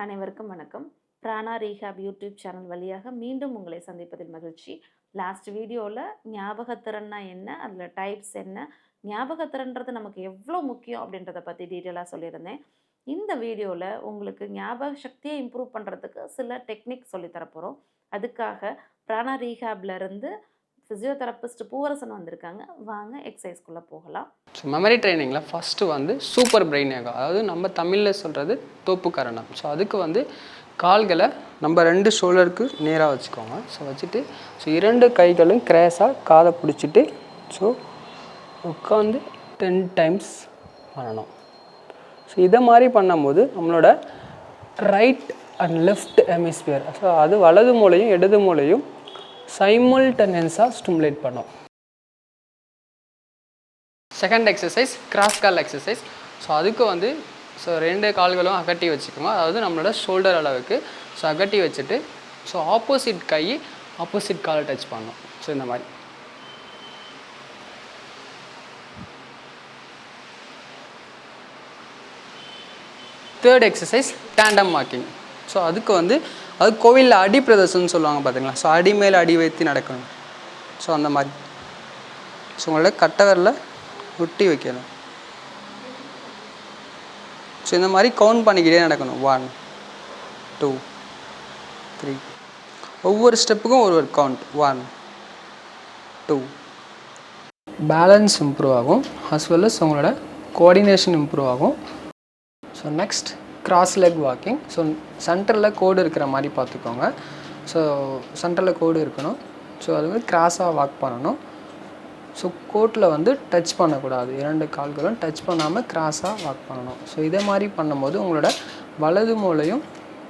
அனைவருக்கும் வணக்கம். பிராணா rehab YouTube channel வழியாக மீண்டும் உங்களை சந்திப்பதில் மகிழ்ச்சி. லாஸ்ட் வீடியோவில் ஞாபகத்திறன்னா என்ன, அதில் டைப்ஸ் என்ன, ஞாபகத்திறன்றது நமக்கு எவ்வளோ முக்கியம் அப்படின்றத பற்றி டீட்டெயிலாக சொல்லியிருந்தேன். இந்த வீடியோவில் உங்களுக்கு ஞாபக சக்தியை இம்ப்ரூவ் பண்ணுறதுக்கு சில டெக்னிக் சொல்லித்தரப்போகிறோம். அதுக்காக பிராணா ரீஹாப்லேருந்து ஃபிசியோதெரபிஸ்ட் பூவரசன் வந்திருக்காங்க. வாங்க எக்ஸசைஸ்குள்ளே போகலாம். ஸோ மெமரி ட்ரைனிங்கில் ஃபஸ்ட்டு வந்து சூப்பர் பிரெயின் யோகா, அதாவது நம்ம தமிழில் சொல்கிறது தோப்புக்கரணம். ஸோ அதுக்கு கால்களை நம்ம 2 ஷோல்டருக்கு நேராக வச்சுக்கோங்க. ஸோ வச்சுட்டு ஸோ 2 கைகளும் கிராஸாக காதை பிடிச்சிட்டு ஸோ உட்காந்து 10 டைம்ஸ் பண்ணணும். ஸோ இதை மாதிரி பண்ணும்போது நம்மளோட right and left hemisphere, so அது வலது மூலையும் இடது மூலையும் சைமல்டேனியஸாக ஸ்டிமுலேட் பண்ணும். செகண்ட் எக்ஸசைஸ் கிராஸ் கால் எக்ஸசைஸ். ஸோ அதுக்கு ஸோ 2 கால்களும் அகட்டி வச்சுக்கோங்க, அதாவது நம்மளோட ஷோல்டர் அளவுக்கு. ஸோ அகட்டி வச்சுட்டு ஸோ ஆப்போசிட் கை ஆப்போசிட் காலை டச் பண்ணணும். ஸோ இந்த மாதிரி third exercise tandem walking. So அதுக்கு அது கோவிலில் அடி பிரதர்சனம் சொல்லுவாங்க பார்த்தீங்களா. ஸோ அடி மேலே அடி வைத்து நடக்கணும். ஸோ அந்த மாதிரி ஸோ உங்களோட கட்டவரில் ஒட்டி வைக்கணும். ஸோ இந்த மாதிரி கவுண்ட் பண்ணிக்கிட்டே நடக்கணும். 1 2 3. ஒவ்வொரு ஸ்டெப்புக்கும் ஒரு கவுண்ட். 1 2. பேலன்ஸ் இம்ப்ரூவ் ஆகும், அஸ் வெல் அஸ் உங்களோட கோஆர்டினேஷன் இம்ப்ரூவ் ஆகும். So next cross leg walking. So சென்டரில் கோடு இருக்கிற மாதிரி பார்த்துக்கோங்க. ஸோ சென்டரில் கோடு இருக்கணும். ஸோ அது கிராஸாக வாக் பண்ணணும். ஸோ கோட்டில் டச் பண்ணக்கூடாது, 2 கால்களும் டச் பண்ணாமல் கிராஸாக வாக் பண்ணணும். ஸோ இதே மாதிரி பண்ணும்போது உங்களோட வலது மூலையும்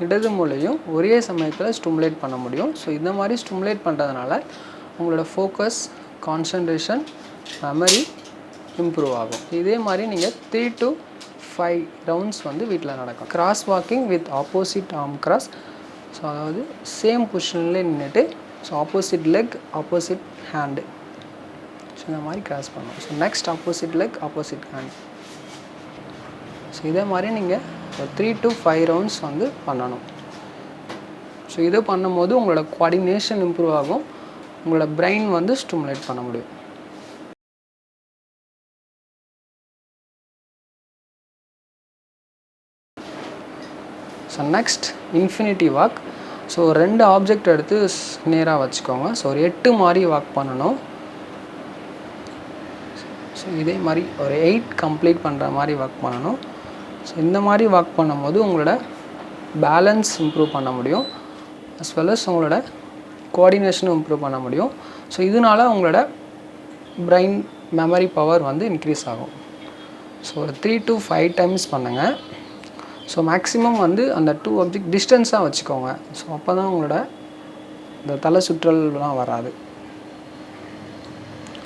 இடது மூலையும் ஒரே சமயத்தில் ஸ்டிமுலேட் பண்ண முடியும். ஸோ இந்த மாதிரி ஸ்டிமுலேட் பண்ணுறதுனால உங்களோட ஃபோக்கஸ், கான்சன்ட்ரேஷன், மெமரி இம்ப்ரூவ் ஆகும். இதே மாதிரி நீங்கள் 3 to 5 ரவுண்ட்ஸ் வீட்டில் நடக்கும். Cross walking with opposite arm cross. So அதாவது சேம் பொசிஷன்லேயே நின்றுட்டு so opposite leg opposite hand so இந்த மாதிரி கிராஸ் பண்ணணும். So next opposite leg opposite hand. So இதே மாதிரி நீங்கள் 3 to 5 ரவுண்ட்ஸ் பண்ணணும். ஸோ இதை பண்ணும்போது உங்களோட கோஆர்டினேஷன் இம்ப்ரூவ் ஆகும், உங்களோட பிரெயின் ஸ்டிமுலேட் பண்ண முடியும். So next infinity walk. So 2 object எடுத்து நேராக வச்சுக்கோங்க. ஸோ ஒரு 8 மாதிரி வாக் பண்ணணும். ஸோ இதே மாதிரி ஒரு 8 கம்ப்ளீட் பண்ணுற மாதிரி வாக் பண்ணணும். ஸோ இந்த மாதிரி வாக் பண்ணும்போது உங்களோட பேலன்ஸ் இம்ப்ரூவ் பண்ண முடியும், அஸ் வெல் அஸ் உங்களோட கோஆர்டினேஷனும் இம்ப்ரூவ் பண்ண முடியும். ஸோ இதனால் உங்களோட பிரெயின் மெமரி பவர் இன்க்ரீஸ் ஆகும். ஸோ ஒரு 3 to 5 டைம்ஸ் பண்ணுங்கள். ஸோ மேக்ஸிமம் அந்த 2 ஆப்ஜெக்ட் டிஸ்டன்ஸாக வச்சுக்கோங்க. ஸோ அப்போ தான் உங்களோட இந்த தலை சுற்றல்லாம் வராது.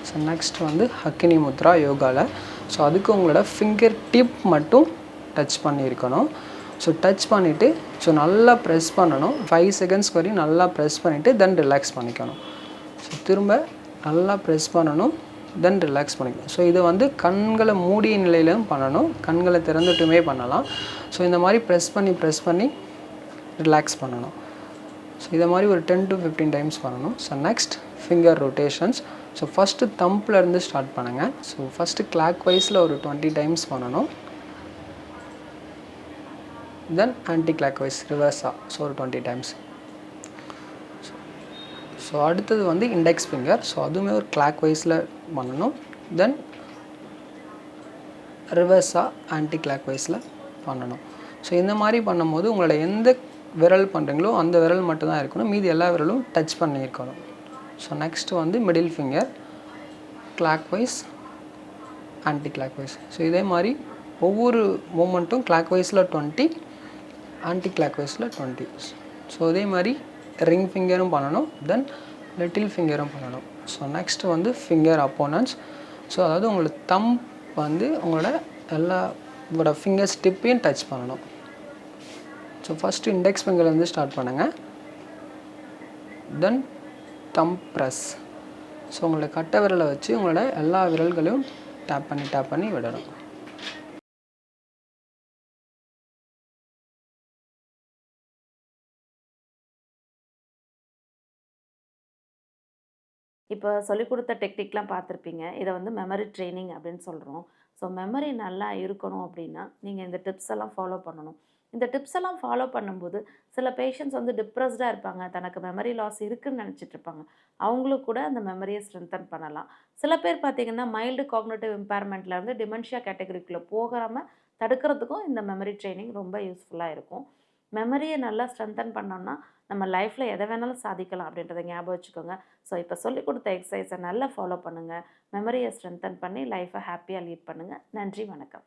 ஸோ நெக்ஸ்ட் ஹக்கினி முத்ரா யோகாவில். ஸோ அதுக்கு உங்களோட ஃபிங்கர் டிப் மட்டும் டச் பண்ணியிருக்கணும். ஸோ டச் பண்ணிவிட்டு ஸோ நல்லா ப்ரெஸ் பண்ணணும். 5 செகண்ட்ஸ்க்கு வரையும் நல்லா ப்ரெஸ் பண்ணிவிட்டு தென் ரிலாக்ஸ் பண்ணிக்கணும். ஸோ திரும்ப நல்லா ப்ரெஸ் பண்ணணும், தென் ரிலாக்ஸ் பண்ணிக்கணும். ஸோ இதை கண்களை மூடிய நிலையிலும் பண்ணணும், கண்களை திறந்துட்டுமே பண்ணலாம். ஸோ இந்த மாதிரி ப்ரெஸ் பண்ணி ரிலாக்ஸ் பண்ணணும். ஸோ இதை மாதிரி ஒரு 10 to 15 டைம்ஸ் பண்ணணும். So next finger rotations. So first தம்ப்லேருந்து ஸ்டார்ட் பண்ணுங்கள். ஸோ ஃபஸ்ட்டு கிளாக் வைஸில் ஒரு 20 டைம்ஸ் பண்ணணும், தென் ஆன்டி கிளாக் வைஸ் ரிவர்ஸாக ஸோ ஒரு 20 டைம்ஸ். ஸோ அடுத்தது இண்டெக்ஸ் ஃபிங்கர். ஸோ அதுவுமே ஒரு கிளாக் வைஸில் பண்ணணும், தென் ரிவர்ஸாக ஆன்டி கிளாக் வைஸில் பண்ணணும். ஸோ இந்த மாதிரி பண்ணும்போது உங்களோட எந்த விரல் பண்ணுறீங்களோ அந்த விரல் மட்டும்தான் இருக்கணும், மீதி எல்லா விரலும் டச் பண்ணியிருக்கணும். So next middle finger clockwise anticlockwise. So இதே மாதிரி ஒவ்வொரு மூமெண்ட்டும் கிளாக் வைஸில் 20, ஆன்டி கிளாக் வைஸில் 20. ஸோ இதே மாதிரி ரிங் ஃபிங்கரும் பண்ணணும், தென் லிட்டில் ஃபிங்கரும் பண்ணணும். So next finger opponens. So அதாவது உங்களோட தம்ப் உங்களோட உங்களோட ஃபிங்கர்ஸ் டிப்பையும் டச் பண்ணணும். ஸோ ஃபஸ்ட்டு இண்டெக்ஸ் ஃபிங்கர்லேருந்து ஸ்டார்ட் பண்ணுங்கள், தென் தம்ப் ப்ரெஸ். ஸோ உங்களோட கட்டை விரலை வச்சு உங்களோட எல்லா விரல்களையும் டேப் பண்ணி விடணும். இப்போ சொல்லிக் கொடுத்த டெக்னிக்லாம் பார்த்துருப்பீங்க. இத வந்து மெமரி ட்ரெய்னிங் அப்படின்னு சொல்றோம். ஸோ மெமரி நல்லா இருக்கணும் அப்படின்னா, நீங்க இந்த டிப்ஸ் எல்லாம் ஃபாலோ பண்ணணும். இந்த டிப்ஸ் எல்லாம் ஃபாலோ பண்ணும்போது, சில பேஷண்ட்ஸ் வந்து டிப்ரஸ்டா இருப்பாங்க. தனக்கு மெமரி லாஸ் இருக்குன்னு நெனச்சிட்டு இருப்பாங்க. அவங்களுக்கு கூட அந்த மெமரிய ஸ்ட்ரென்தன் பண்ணலாம். சில பேர் பார்த்தீங்கன்னா, மைல்டு காக்னிட்டிவ் இம்பேர்மெண்ட்ல இருந்து டிமென்ஷியா கேட்டகரிக்குள்ள போகாம தடுக்கிறதுக்கும் இந்த மெமரி ட்ரெய்னிங் ரொம்ப யூஸ்ஃபுல்லா இருக்கும். மெமரிய நல்லா ஸ்ட்ரென்தன் பண்ணோம்னா, நம்ம லைஃப்ல எத வேணாலும் சாதிக்கலாம் அப்படின்றத ஞாபகம் வச்சுக்கோங்க. ஸோ இப்போ சொல்லிக் கொடுத்த எக்ஸர்சைஸை நல்லா ஃபாலோ பண்ணுங்கள். மெமரியை ஸ்ட்ரென்தன் பண்ணி லைஃப்பை ஹாப்பியாக லீட் பண்ணுங்கள். நன்றி, வணக்கம்.